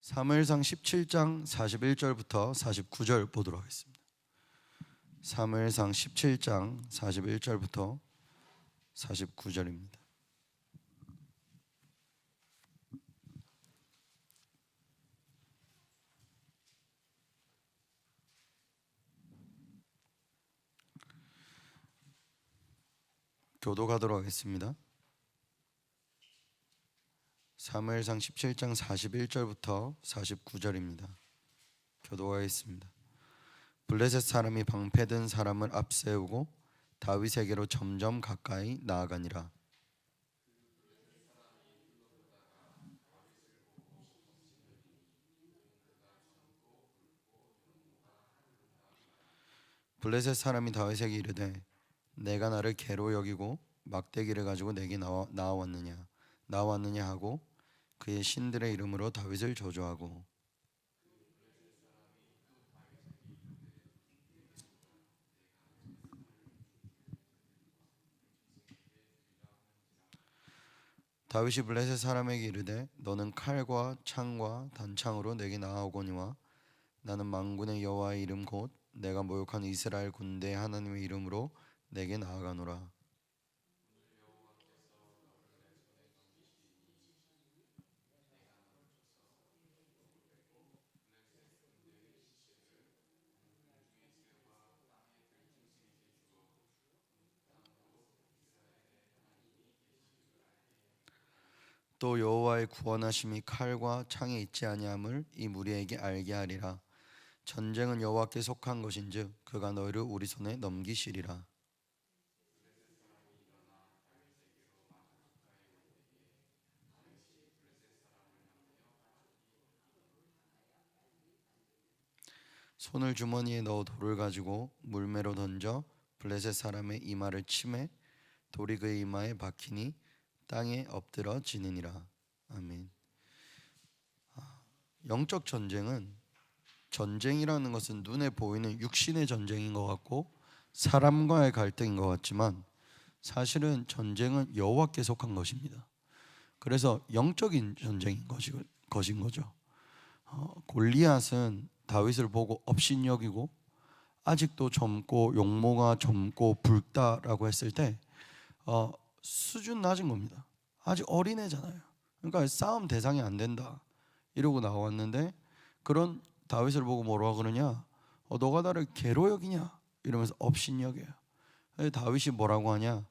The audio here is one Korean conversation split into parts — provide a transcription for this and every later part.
사무엘상 17장 41절부터 49절 보도록 하겠습니다. 사무엘상 17장 41절부터 49절입니다. 교도가도록 하겠습니다. 사무엘상 17장 41절부터 49절입니다. 교도하겠습니다. 블레셋 사람이 방패든 사람을 앞세우고 다윗에게로 점점 가까이 나아가니라. 블레셋 사람이 다윗에게 이르되 내가 나를 개로 여기고 막대기를 가지고 내게 나왔느냐 하고 그의 신들의 이름으로 다윗을 저주하고 다윗이 블레셋 사람에게 이르되 너는 칼과 창과 단창으로 내게 나아오거니와 나는 만군의 여호와의 이름 곧 내가 모욕한 이스라엘 군대의 하나님의 이름으로 내게 나아가노라. 또 여호와의 구원하심이 칼과 창에 있지 아니함을 이 무리에게 알게 하리라. 전쟁은 여호와께 속한 것인즉 그가 너희를 우리 손에 넘기시리라. 손을 주머니에 넣어 돌을 가지고 물매로 던져 블레셋 사람의 이마를 치매 돌이 그의 이마에 박히니 땅에 엎드러 지느니라. 아멘. 영적 전쟁이라는 것은 눈에 보이는 육신의 전쟁인 것 같고 사람과의 갈등인 것 같지만 사실은 전쟁은 여호와께 속한 것입니다. 그래서 영적인 전쟁인 것인 거죠. 골리앗은 다윗을 보고 업신여기고 아직도 젊고 용모가 젊고 붉다라고 했을 때 수준 낮은 겁니다. 아직 어린애잖아요. 그러니까 싸움 대상이 안 된다 이러고 나왔는데 그런 다윗을 보고 뭐라고 그러냐? 너가 나를 개로 여기냐? 이러면서 업신여겨요. 다윗이 뭐라고 하냐?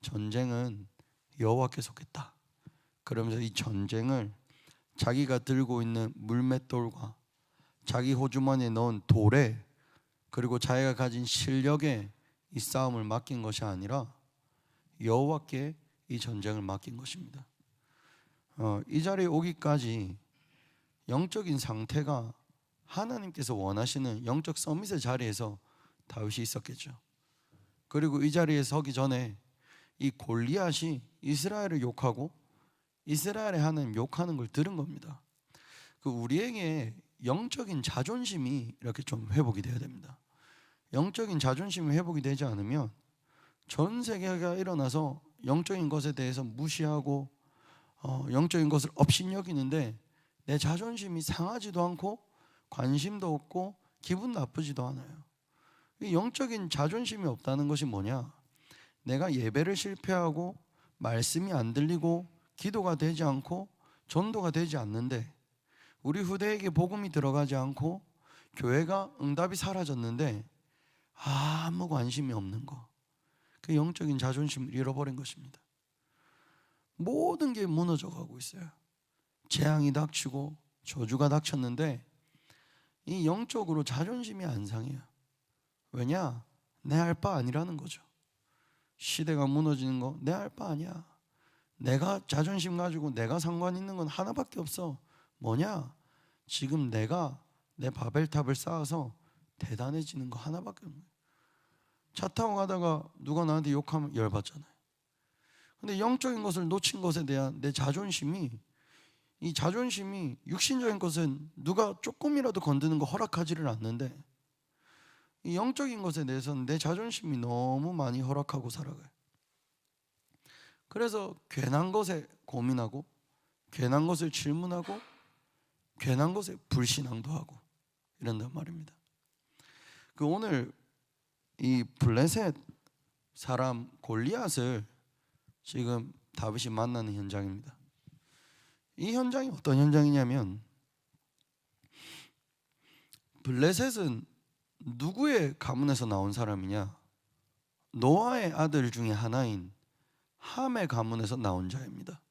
전쟁은 여호와께 속했다. 그러면서 이 전쟁을 자기가 들고 있는 물맷돌과 자기 호주머니에 넣은 돌에 그리고 자기가 가진 실력에 이 싸움을 맡긴 것이 아니라 여호와께 이 전쟁을 맡긴 것입니다. 이 자리에 오기까지 영적인 상태가 하나님께서 원하시는 영적 서밋의 자리에서 다윗이 있었겠죠. 그리고 이 자리에 서기 전에 이 골리앗이 이스라엘을 욕하고 이스라엘의 하나님 욕하는 걸 들은 겁니다. 우리에게 영적인 자존심이 이렇게 좀 회복이 돼야 됩니다. 영적인 자존심이 회복이 되지 않으면 전 세계가 일어나서 영적인 것에 대해서 무시하고 영적인 것을 업신여기는데 내 자존심이 상하지도 않고 관심도 없고 기분 나쁘지도 않아요. 영적인 자존심이 없다는 것이 뭐냐? 내가 예배를 실패하고 말씀이 안 들리고 기도가 되지 않고 전도가 되지 않는데 우리 후대에게 복음이 들어가지 않고 교회가 응답이 사라졌는데 아무 관심이 없는 거, 그 영적인 자존심을 잃어버린 것입니다. 모든 게 무너져 가고 있어요. 재앙이 닥치고 저주가 닥쳤는데 이 영적으로 자존심이 안 상해요. 왜냐? 내 할 바 아니라는 거죠. 시대가 무너지는 거 내 할 바 아니야. 내가 자존심 가지고 내가 상관 있는 건 하나밖에 없어. 뭐냐? 지금 내가 내 바벨탑을 쌓아서 대단해지는 거 하나밖에 없는 거예요. 차 타고 가다가 누가 나한테 욕하면 열받잖아요. 근데 영적인 것을 놓친 것에 대한 내 자존심이, 이 자존심이 육신적인 것은 누가 조금이라도 건드는 거 허락하지를 않는데 이 영적인 것에 대해서는 내 자존심이 너무 많이 허락하고 살아가요. 그래서 괜한 것에 고민하고 괜한 것을 질문하고 괜한 것에 불신앙도 하고 이런단 말입니다. 그 오늘 이 블레셋 사람 골리앗을 지금 다윗이 만나는 현장입니다. 이 현장이 어떤 현장이냐면, 블레셋은 누구의 가문에서 나온 사람이냐? 노아의 아들 중에 하나인 함의 가문에서 나온 자입니다.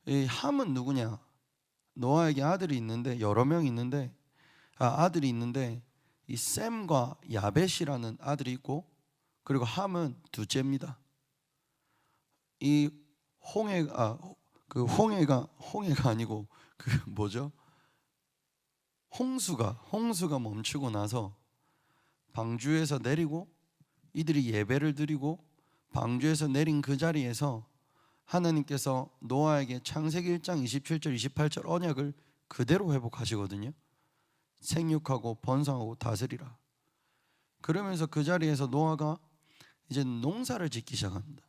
이 함은 누구냐? 노아에게 아들이 있는데, 여러 명 있는데, 아들이 있는데 이 셈과 야벳이라는 아들이 있고, 그리고 함은 둘째입니다. 이 홍해가 아니고 홍수가 멈추고 나서 방주에서 내리고, 이들이 예배를 드리고 방주에서 내린 그 자리에서 하나님께서 노아에게 창세기 1장 27절 28절 언약을 그대로 회복하시거든요. 생육하고 번성하고 다스리라. 그러면서 그 자리에서 노아가 이제 농사를 짓기 시작합니다.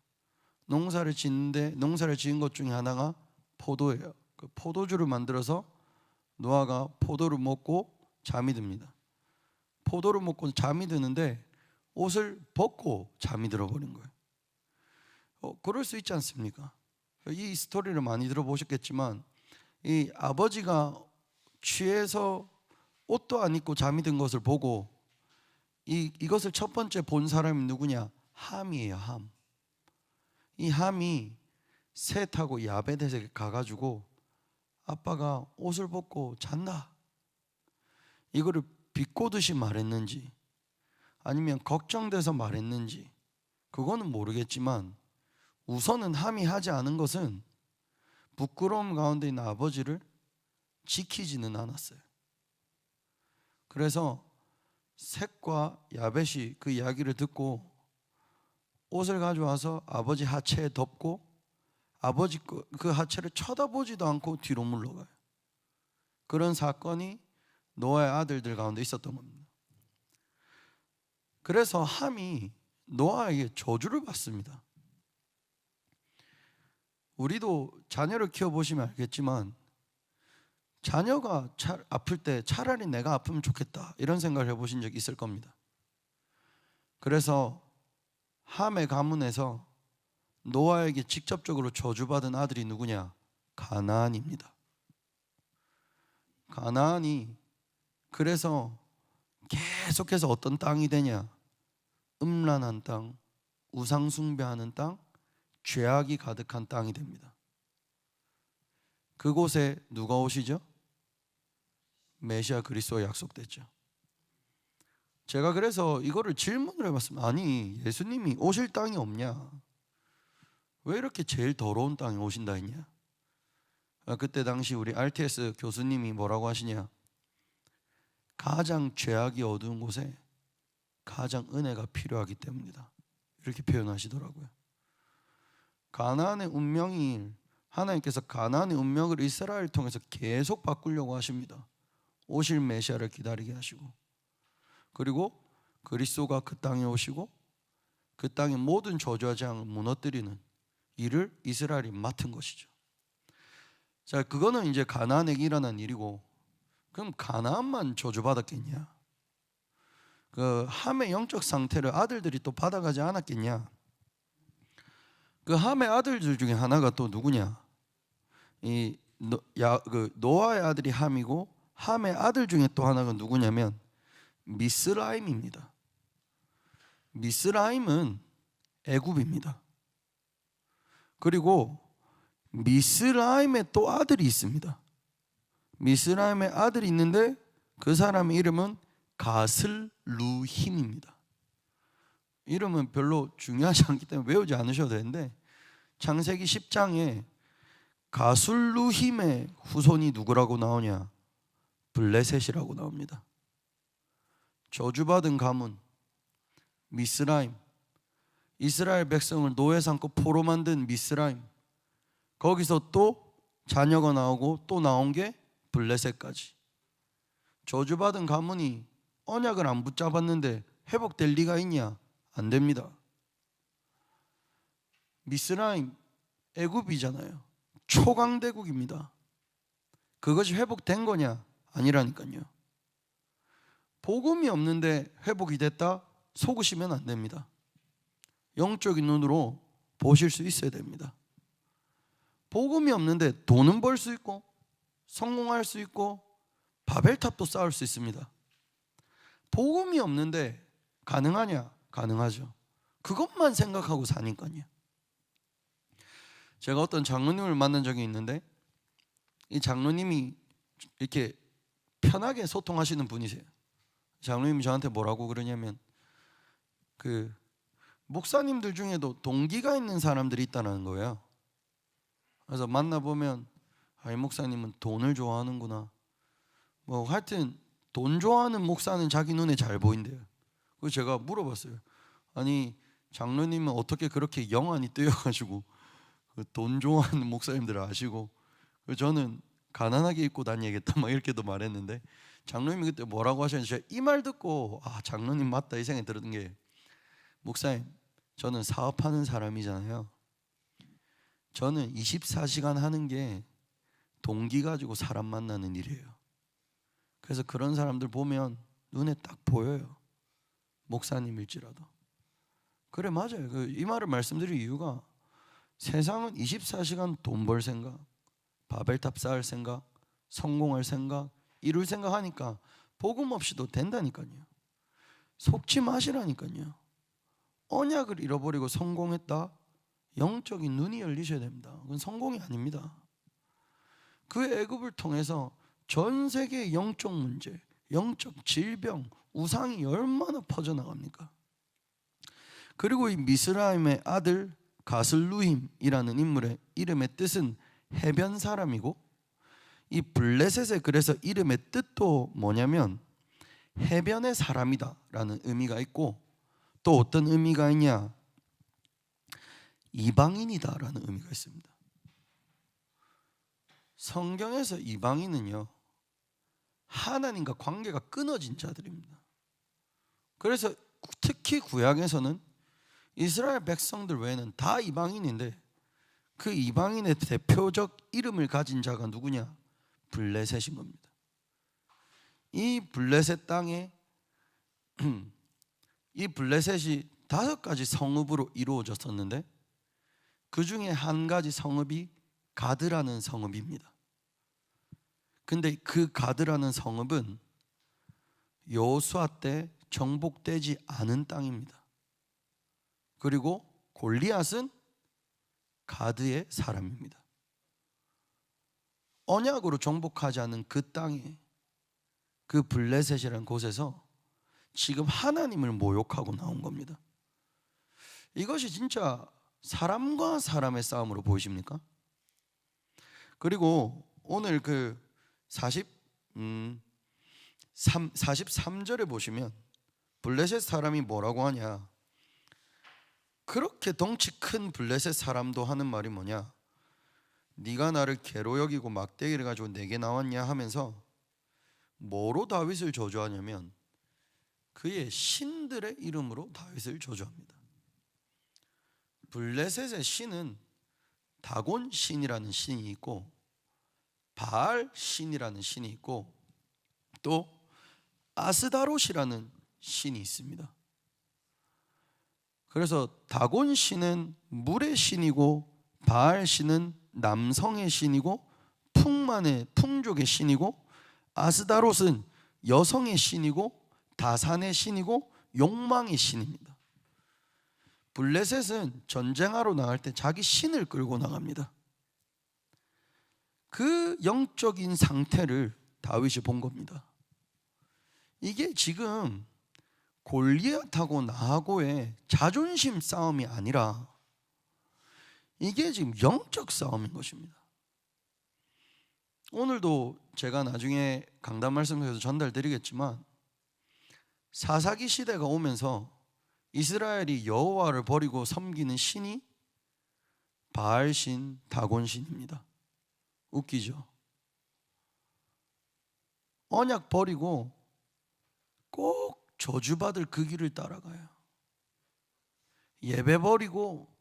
농사를 짓는데, 농사를 지은 것 중에 하나가 포도예요. 그 포도주를 만들어서 노아가 포도를 먹고 잠이 듭니다. 포도를 먹고 잠이 드는데 옷을 벗고 잠이 들어버린 거예요. 그럴 수 있지 않습니까? 이 스토리를 많이 들어보셨겠지만, 이 아버지가 취해서 옷도 안 입고 잠이 든 것을 보고 이것을 첫 번째 본 사람이 누구냐? 함이에요. 함. 이 함이 셋하고 야벳에게 가가지고 아빠가 옷을 벗고 잔다, 이거를 비꼬듯이 말했는지 아니면 걱정돼서 말했는지 그거는 모르겠지만, 우선은 함이 하지 않은 것은 부끄러움 가운데 있는 아버지를 지키지는 않았어요. 그래서 셋과 야벳이 그 이야기를 듣고 옷을 가져와서 아버지 하체에 덮고 아버지 그 하체를 쳐다보지도 않고 뒤로 물러가요. 그런 사건이 노아의 아들들 가운데 있었던 겁니다. 그래서 함이 노아에게 저주를 받습니다. 우리도 자녀를 키워보시면 알겠지만, 자녀가 아플 때 차라리 내가 아프면 좋겠다 이런 생각을 해보신 적 있을 겁니다. 그래서 함의 가문에서 노아에게 직접적으로 저주받은 아들이 누구냐? 가나안입니다. 가나안이 그래서 계속해서 어떤 땅이 되냐? 음란한 땅, 우상 숭배하는 땅, 죄악이 가득한 땅이 됩니다. 그곳에 누가 오시죠? 메시아 그리스도가 약속됐죠. 제가 그래서 이거를 질문을 해봤습니다. 아니, 예수님이 오실 땅이 없냐? 왜 이렇게 제일 더러운 땅에 오신다 했냐? 그때 당시 우리 RTS 교수님이 뭐라고 하시냐? 가장 죄악이 어두운 곳에 가장 은혜가 필요하기 때문이다, 이렇게 표현하시더라고요. 가나안의 운명이, 하나님께서 가나안의 운명을 이스라엘을 통해서 계속 바꾸려고 하십니다. 오실 메시아를 기다리게 하시고, 그리고 그리스도가 그 땅에 오시고 그 땅의 모든 저주와 재앙을 무너뜨리는 일을 이스라엘이 맡은 것이죠. 자, 그거는 이제 가나안에게 일어난 일이고, 그럼 가나안만 저주받았겠냐? 그 함의 영적 상태를 아들들이 또 받아가지 않았겠냐? 그 함의 아들들 중에 하나가 또 누구냐? 노아의 아들이 함이고, 함의 아들 중에 또 하나가 누구냐면 미스라임입니다. 미스라임은 애굽입니다. 그리고 미스라임의 또 아들이 있습니다. 미스라임의 아들이 있는데 그 사람의 이름은 가슬루힘입니다. 이름은 별로 중요하지 않기 때문에 외우지 않으셔도 되는데, 창세기 10장에 가슬루힘의 후손이 누구라고 나오냐? 블레셋이라고 나옵니다. 저주받은 가문 미스라임, 이스라엘 백성을 노예 삼고 포로 만든 미스라임, 거기서 또 자녀가 나오고 또 나온 게 블레셋까지. 저주받은 가문이 언약을 안 붙잡았는데 회복될 리가 있냐? 안 됩니다. 미스라임 애굽이잖아요. 초강대국입니다. 그것이 회복된 거냐? 아니라니까요. 복음이 없는데 회복이 됐다? 속으시면 안 됩니다. 영적인 눈으로 보실 수 있어야 됩니다. 복음이 없는데 돈은 벌 수 있고 성공할 수 있고 바벨탑도 쌓을 수 있습니다. 복음이 없는데 가능하냐? 가능하죠. 그것만 생각하고 사니까요. 제가 어떤 장로님을 만난 적이 있는데 이 장로님이 이렇게 편하게 소통하시는 분이세요. 장로님이 저한테 뭐라고 그러냐면 그 목사님들 중에도 동기가 있는 사람들이 있다는 거예요. 그래서 만나보면 이 목사님은 돈을 좋아하는구나. 뭐 하여튼 돈 좋아하는 목사는 자기 눈에 잘 보인대요. 그래서 제가 물어봤어요. 아니 장로님은 어떻게 그렇게 영안이 뜨여가지고 돈 좋아하는 목사님들을 아시고, 저는 가난하게 입고 다니겠다 막 이렇게도 말했는데 장로님이 그때 뭐라고 하셨는지 제가 이 말 듣고 장로님 맞다 이 생각이 들었던 게, 목사님 저는 사업하는 사람이잖아요. 저는 24시간 하는 게 동기 가지고 사람 만나는 일이에요. 그래서 그런 사람들 보면 눈에 딱 보여요. 목사님일지라도. 그래 맞아요. 이 말을 말씀드릴 이유가 세상은 24시간 돈 벌 생각, 바벨탑 쌓을 생각, 성공할 생각, 이룰 생각 하니까 복음 없이도 된다니까요. 속지 마시라니까요. 언약을 잃어버리고 성공했다? 영적인 눈이 열리셔야 됩니다. 그건 성공이 아닙니다. 그 애굽을 통해서 전 세계의 영적 문제, 영적 질병, 우상이 얼마나 퍼져나갑니까? 그리고 이 미스라임의 아들 가슬루힘이라는 인물의 이름의 뜻은 해변 사람이고, 이 블레셋의 그래서 이름의 뜻도 뭐냐면 해변의 사람이다 라는 의미가 있고, 또 어떤 의미가 있냐, 이방인이다 라는 의미가 있습니다. 성경에서 이방인은요 하나님과 관계가 끊어진 자들입니다. 그래서 특히 구약에서는 이스라엘 백성들 외에는 다 이방인인데 그 이방인의 대표적 이름을 가진 자가 누구냐? 블레셋인 겁니다. 이 블레셋 땅에 이 블레셋이 5가지 성읍으로 이루어졌었는데 그 중에 한 가지 성읍이 가드라는 성읍입니다. 근데 그 가드라는 성읍은 여호수아 때 정복되지 않은 땅입니다. 그리고 골리앗은 가드의 사람입니다. 언약으로 정복하지 않은 그 땅에, 그 블레셋이라는 곳에서 지금 하나님을 모욕하고 나온 겁니다. 이것이 진짜 사람과 사람의 싸움으로 보이십니까? 그리고 오늘 그 43절에 보시면 블레셋 사람이 뭐라고 하냐, 그렇게 덩치 큰 블레셋 사람도 하는 말이 뭐냐, 네가 나를 개로 여기고 막대기를 가지고 내게 나왔냐 하면서 뭐로 다윗을 저주하냐면 그의 신들의 이름으로 다윗을 저주합니다. 블레셋의 신은 다곤 신이라는 신이 있고 바알 신이라는 신이 있고 또 아스다롯이라는 신이 있습니다. 그래서 다곤 신은 물의 신이고 바알 신은 남성의 신이고 풍족의 신이고, 아스다롯은 여성의 신이고 다산의 신이고 욕망의 신입니다. 블레셋은 전쟁하러 나갈 때 자기 신을 끌고 나갑니다. 그 영적인 상태를 다윗이 본 겁니다. 이게 지금 골리앗하고 나하고의 자존심 싸움이 아니라 이게 지금 영적 싸움인 것입니다. 오늘도 제가 나중에 강단 말씀에서 전달드리겠지만 사사기 시대가 오면서 이스라엘이 여호와를 버리고 섬기는 신이 바알신, 다곤신입니다. 웃기죠? 언약 버리고 꼭 저주받을 그 길을 따라가요. 예배 버리고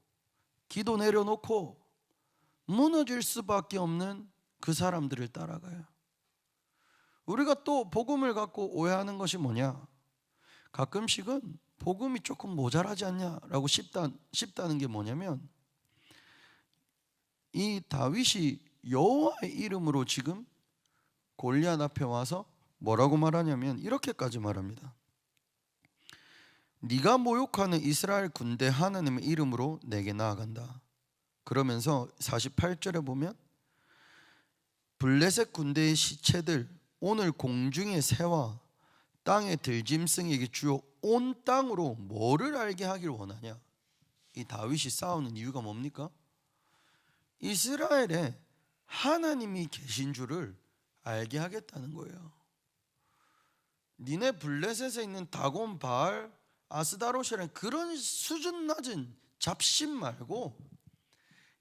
기도 내려놓고 무너질 수밖에 없는 그 사람들을 따라가요. 우리가 또 복음을 갖고 오해하는 것이 뭐냐? 가끔씩은 복음이 조금 모자라지 않냐라고 싶다는 게 뭐냐면, 이 다윗이 여호와의 이름으로 지금 골리앗 앞에 와서 뭐라고 말하냐면 이렇게까지 말합니다. 네가 모욕하는 이스라엘 군대 하나님의 이름으로 내게 나아간다. 그러면서 48절에 보면 블레셋 군대의 시체들 오늘 공중의 새와 땅의 들짐승에게 주어 온 땅으로 뭐를 알게 하길 원하냐? 이 다윗이 싸우는 이유가 뭡니까? 이스라엘에 하나님이 계신 줄을 알게 하겠다는 거예요. 니네 블레셋에 있는 다곤, 바알, 아스다롯이라는 그런 수준 낮은 잡신 말고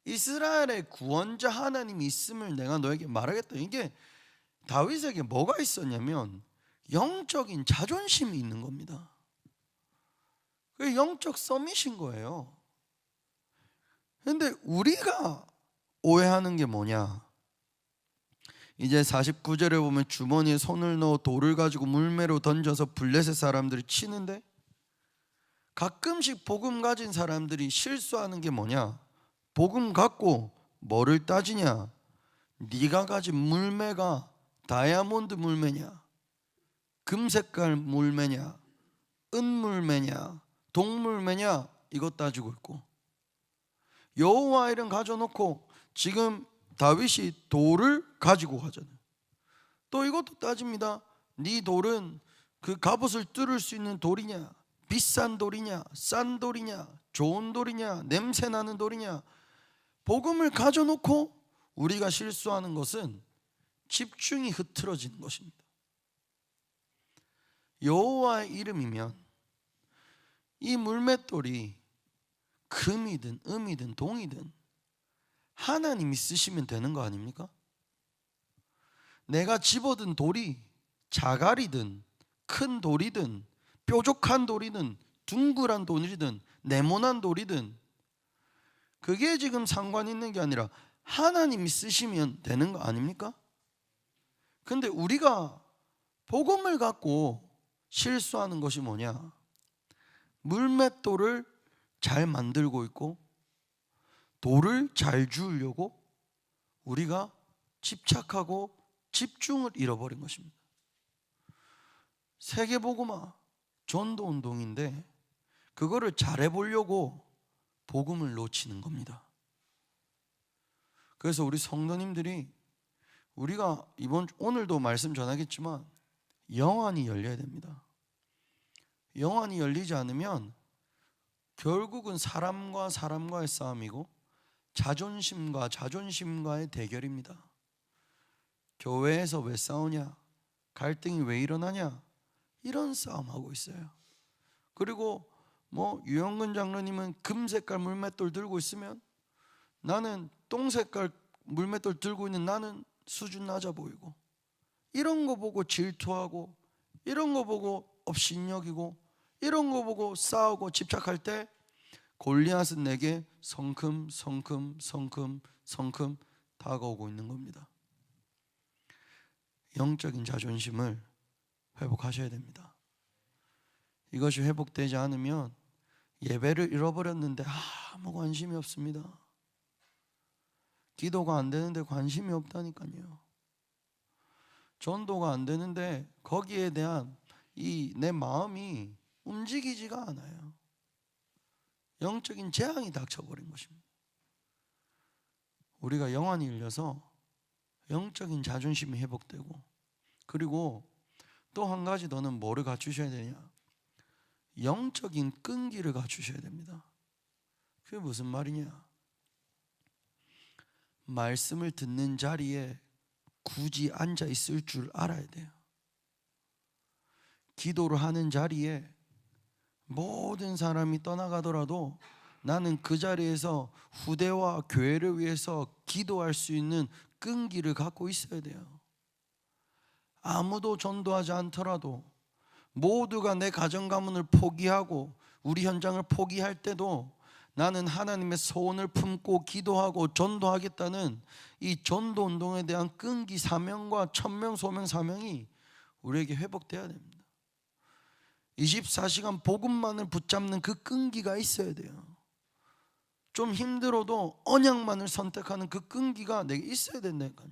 이스라엘의 구원자 하나님이 있음을 내가 너에게 말하겠다. 이게 다윗에게 뭐가 있었냐면 영적인 자존심이 있는 겁니다. 그 영적 서밋인 거예요. 그런데 우리가 오해하는 게 뭐냐? 이제 49절에 보면 주머니에 손을 넣어 돌을 가지고 물매로 던져서 블레셋 사람들을 치는데, 가끔씩 복음 가진 사람들이 실수하는 게 뭐냐? 복음 갖고 뭐를 따지냐? 네가 가진 물매가 다이아몬드 물매냐, 금색깔 물매냐, 은물매냐, 동물매냐, 이거 따지고 있고, 여호와 이름 가져놓고 지금 다윗이 돌을 가지고 가잖아요. 또 이것도 따집니다. 네 돌은 그 갑옷을 뚫을 수 있는 돌이냐, 비싼 돌이냐, 싼 돌이냐, 좋은 돌이냐, 냄새 나는 돌이냐. 복음을 가져놓고 우리가 실수하는 것은 집중이 흐트러지는 것입니다. 여호와의 이름이면 이 물맷돌이 금이든 음이든 동이든 하나님이 쓰시면 되는 거 아닙니까? 내가 집어든 돌이 자갈이든 큰 돌이든 뾰족한 돌이든 둥그란 돌이든 네모난 돌이든 그게 지금 상관 있는 게 아니라 하나님이 쓰시면 되는 거 아닙니까? 근데 우리가 복음을 갖고 실수하는 것이 뭐냐? 물맷돌을 잘 만들고 있고 돌을 잘 주우려고 우리가 집착하고 집중을 잃어버린 것입니다. 세계복음화 전도 운동인데 그거를 잘해보려고 복음을 놓치는 겁니다. 그래서 우리 성도님들이 우리가 오늘도 말씀 전하겠지만 영안이 열려야 됩니다. 영안이 열리지 않으면 결국은 사람과 사람과의 싸움이고 자존심과 자존심과의 대결입니다. 교회에서 왜 싸우냐? 갈등이 왜 일어나냐? 이런 싸움하고 있어요. 그리고 유영근 장로님은 금색깔 물맷돌 들고 있으면 나는 똥색깔 물맷돌 들고 있는 나는 수준 낮아 보이고, 이런 거 보고 질투하고, 이런 거 보고 업신여기고, 이런 거 보고 싸우고 집착할 때 골리앗은 내게 성큼 다가오고 있는 겁니다. 영적인 자존심을 회복하셔야 됩니다. 이것이 회복되지 않으면 예배를 잃어버렸는데 아무 관심이 없습니다. 기도가 안 되는데 관심이 없다니까요. 전도가 안 되는데 거기에 대한 내 마음이 움직이지가 않아요. 영적인 재앙이 닥쳐버린 것입니다. 우리가 영안이 열려서 영적인 자존심이 회복되고, 그리고 또 한 가지 더는 뭐를 갖추셔야 되냐? 영적인 끈기를 갖추셔야 됩니다. 그게 무슨 말이냐? 말씀을 듣는 자리에 굳이 앉아 있을 줄 알아야 돼요. 기도를 하는 자리에 모든 사람이 떠나가더라도 나는 그 자리에서 후대와 교회를 위해서 기도할 수 있는 끈기를 갖고 있어야 돼요. 아무도 전도하지 않더라도, 모두가 내 가정 가문을 포기하고 우리 현장을 포기할 때도 나는 하나님의 소원을 품고 기도하고 전도하겠다는 이 전도 운동에 대한 끈기, 사명과 천명, 소명, 사명이 우리에게 회복돼야 됩니다. 24시간 복음만을 붙잡는 그 끈기가 있어야 돼요. 좀 힘들어도 언약만을 선택하는 그 끈기가 내게 있어야 된다니까요.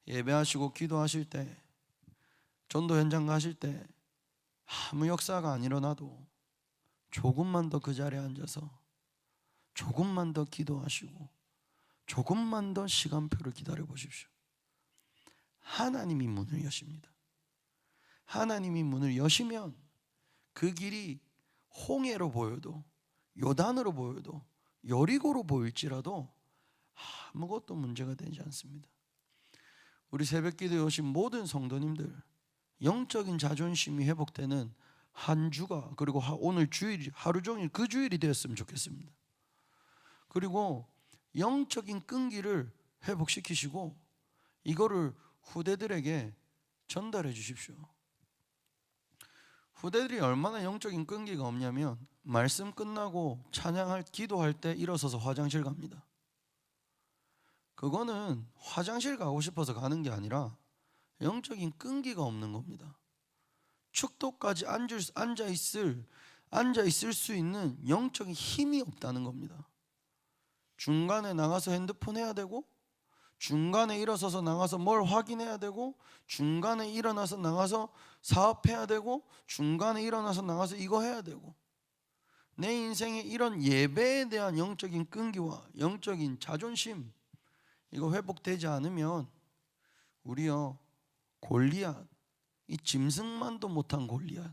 예배하시고 기도하실 때, 전도 현장 가실 때 아무 역사가 안 일어나도 조금만 더 그 자리에 앉아서 조금만 더 기도하시고 조금만 더 시간표를 기다려 보십시오. 하나님이 문을 여십니다. 하나님이 문을 여시면 그 길이 홍해로 보여도, 요단으로 보여도, 여리고로 보일지라도 아무것도 문제가 되지 않습니다. 우리 새벽기도에 오신 모든 성도님들, 영적인 자존심이 회복되는 한 주가, 그리고 오늘 주일이, 하루 종일 그 주일이 되었으면 좋겠습니다. 그리고 영적인 끈기를 회복시키시고 이거를 후대들에게 전달해 주십시오. 후대들이 얼마나 영적인 끈기가 없냐면 말씀 끝나고 찬양할, 기도할 때 일어서서 화장실 갑니다. 그거는 화장실 가고 싶어서 가는 게 아니라 영적인 끈기가 없는 겁니다. 축도까지 앉아 있을 수 있는 영적인 힘이 없다는 겁니다. 중간에 나가서 핸드폰 해야 되고, 중간에 일어서서 나가서 뭘 확인해야 되고, 중간에 일어나서 나가서 사업해야 되고, 중간에 일어나서 나가서 이거 해야 되고, 내 인생에 이런 예배에 대한 영적인 끈기와 영적인 자존심, 이거 회복되지 않으면 우리요, 골리앗, 이 짐승만도 못한 골리앗,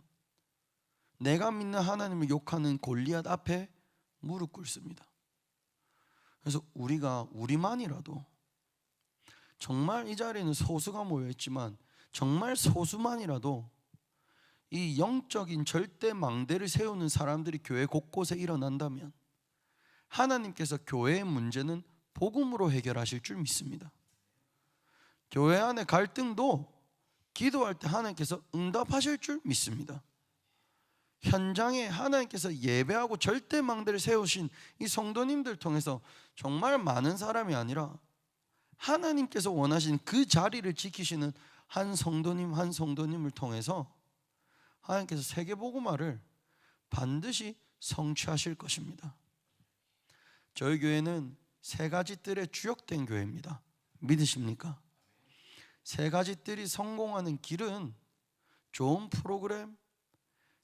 내가 믿는 하나님을 욕하는 골리앗 앞에 무릎 꿇습니다. 그래서 우리만이라도, 정말 이 자리에는 소수가 모여있지만 정말 소수만이라도 이 영적인 절대 망대를 세우는 사람들이 교회 곳곳에 일어난다면 하나님께서 교회의 문제는 복음으로 해결하실 줄 믿습니다. 교회 안의 갈등도 기도할 때 하나님께서 응답하실 줄 믿습니다. 현장에 하나님께서 예배하고 절대 망대를 세우신 이 성도님들 통해서 정말 많은 사람이 아니라 하나님께서 원하신 그 자리를 지키시는 한 성도님 한 성도님을 통해서 하나님께서 세계복음화를 반드시 성취하실 것입니다. 저희 교회는 세 가지 뜰에 주역된 교회입니다. 믿으십니까? 세 가지 뜰이 성공하는 길은 좋은 프로그램,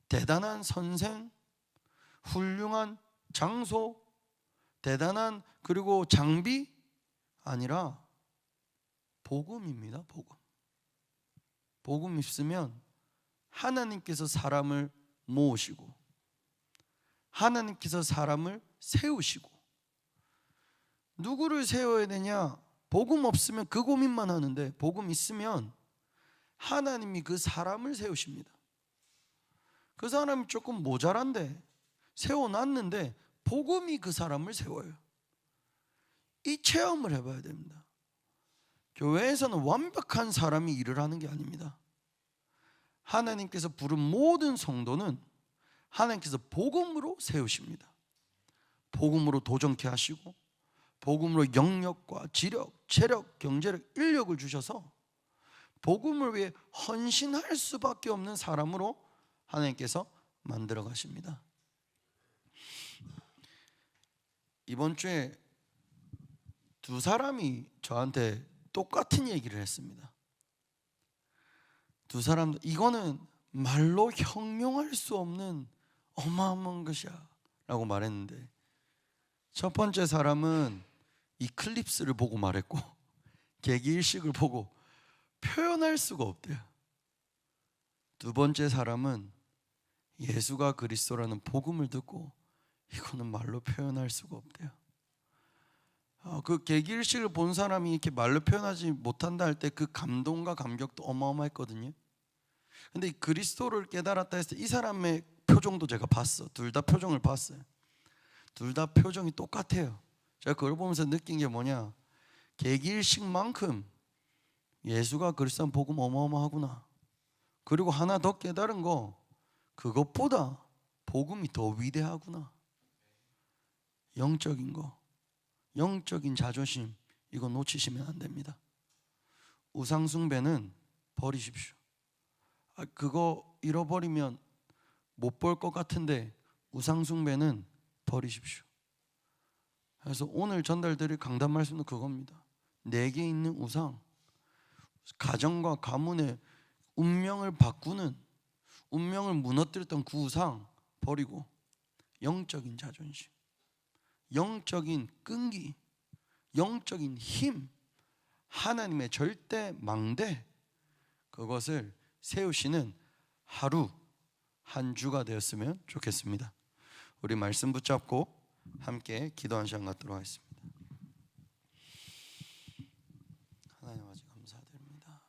대단한 선생, 훌륭한 장소, 대단한 그리고 장비 아니라 복음입니다. 복음 있으면 하나님께서 사람을 모으시고 하나님께서 사람을 세우시고, 누구를 세워야 되냐? 복음 없으면 그 고민만 하는데 복음 있으면 하나님이 그 사람을 세우십니다. 그 사람이 조금 모자란데 세워놨는데 복음이 그 사람을 세워요. 이 체험을 해봐야 됩니다. 교회에서는 완벽한 사람이 일을 하는 게 아닙니다. 하나님께서 부른 모든 성도는 하나님께서 복음으로 세우십니다. 복음으로 도전케 하시고 복음으로 영역과 지력, 체력, 경제력, 인력을 주셔서 복음을 위해 헌신할 수밖에 없는 사람으로 하나님께서 만들어 가십니다. 이번 주에 두 사람이 저한테 똑같은 얘기를 했습니다. 두 사람, 이거는 말로 형용할 수 없는 어마어마한 것이야 라고 말했는데, 첫 번째 사람은 이클립스를 보고 말했고 개기일식을 보고 표현할 수가 없대요. 두 번째 사람은 예수가 그리스도라는 복음을 듣고 이거는 말로 표현할 수가 없대요. 그 개기일식을 본 사람이 이렇게 말로 표현하지 못한다 할 때 그 감동과 감격도 어마어마했거든요. 근데 이 그리스도를 깨달았다 했을 때 이 사람의 표정도 제가 봤어. 둘 다 표정을 봤어요. 둘 다 표정이 똑같아요. 제가 그걸 보면서 느낀 게 뭐냐, 개기일식만큼 예수가 그리스도는 복음 어마어마하구나. 그리고 하나 더 깨달은 거, 그것보다 복음이 더 위대하구나. 영적인 거, 영적인 자존심, 이거 놓치시면 안 됩니다. 우상숭배는 버리십시오. 그거 잃어버리면 못 볼 것 같은데 우상 숭배는 버리십시오. 그래서 오늘 전달드릴 강단 말씀은 그겁니다. 내게 있는 우상, 가정과 가문의 운명을 바꾸는, 운명을 무너뜨렸던 그 우상 버리고 영적인 자존심, 영적인 끈기, 영적인 힘, 하나님의 절대 망대, 그것을 세우시는 하루 한 주가 되었으면 좋겠습니다. 우리 말씀 붙잡고 함께 기도한 시간 갖도록 하겠습니다. 하나님 아버지 감사드립니다.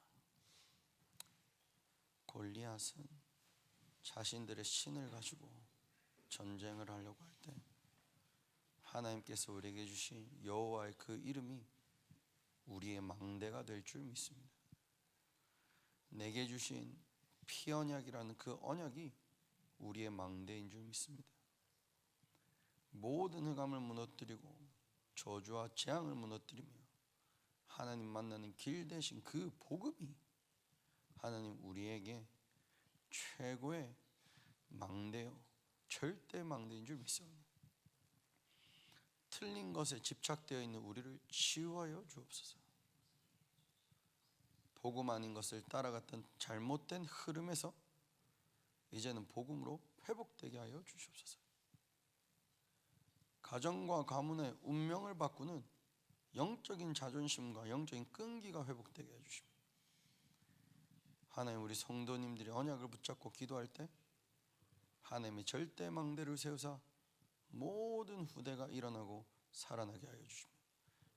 골리앗은 자신들의 신을 가지고 전쟁을 하려고 할 때 하나님께서 우리에게 주신 여호와의 그 이름이 우리의 망대가 될 줄 믿습니다. 내게 주신 피 언약이라는 그 언약이 우리의 망대인 줄 믿습니다. 모든 흑암을 무너뜨리고 저주와 재앙을 무너뜨리며 하나님 만나는 길 대신 그 복음이 하나님 우리에게 최고의 망대요 절대 망대인 줄 믿습니다. 틀린 것에 집착되어 있는 우리를 치유하여 주옵소서. 복음 아닌 것을 따라갔던 잘못된 흐름에서 이제는 복음으로 회복되게 하여 주시옵소서. 가정과 가문의 운명을 바꾸는 영적인 자존심과 영적인 끈기가 회복되게 해주십니다. 하나님, 우리 성도님들이 언약을 붙잡고 기도할 때 하나님의 절대 망대를 세우사 모든 후대가 일어나고 살아나게 하여 주십니다.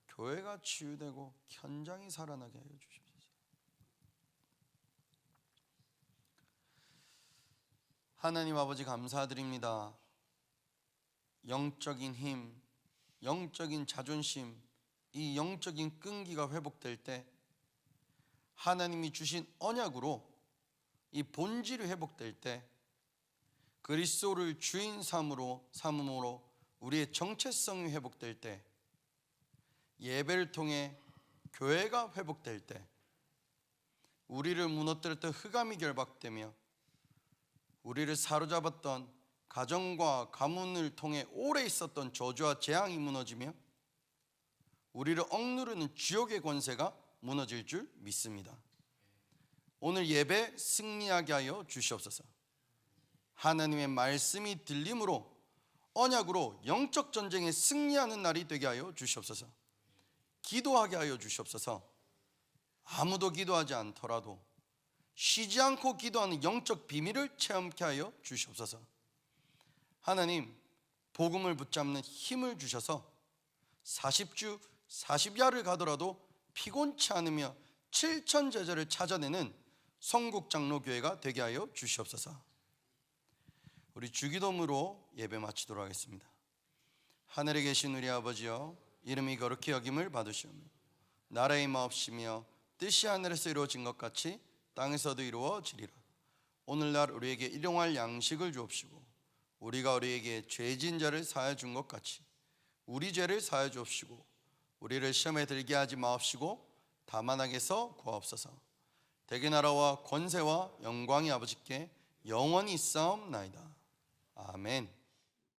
교회가 치유되고 현장이 살아나게 하여 주십시오. 하나님 아버지 감사드립니다. 영적인 힘, 영적인 자존심, 이 영적인 끈기가 회복될 때 하나님이 주신 언약으로 이 본질이 회복될 때 그리스도를 주인 삼음으로 우리의 정체성이 회복될 때 예배를 통해 교회가 회복될 때 우리를 무너뜨렸던 흑암이 결박되며 우리를 사로잡았던 가정과 가문을 통해 오래 있었던 저주와 재앙이 무너지며 우리를 억누르는 지옥의 권세가 무너질 줄 믿습니다. 오늘 예배 승리하게 하여 주시옵소서. 하나님의 말씀이 들림으로 언약으로 영적 전쟁에 승리하는 날이 되게 하여 주시옵소서. 기도하게 하여 주시옵소서. 아무도 기도하지 않더라도 쉬지 않고 기도하는 영적 비밀을 체험케 하여 주시옵소서. 하나님, 복음을 붙잡는 힘을 주셔서 40주 40야를 가더라도 피곤치 않으며 7천 제자를 찾아내는 성국장로교회가 되게 하여 주시옵소서. 우리 주기도문으로 예배 마치도록 하겠습니다. 하늘에 계신 우리 아버지여, 이름이 거룩히 여김을 받으시오며 나라의 마옵시며 뜻이 하늘에서 이루어진 것 같이 땅에서도 이루어지리라. 오늘날 우리에게 일용할 양식을 주옵시고 우리가 우리에게 죄진 자를 사하여 준 것 같이 우리 죄를 사하여 주옵시고 우리를 시험에 들게 하지 마옵시고 다만 악에서 구하옵소서. 대개 나라와 권세와 영광이 아버지께 영원히 있사옵나이다. 아멘.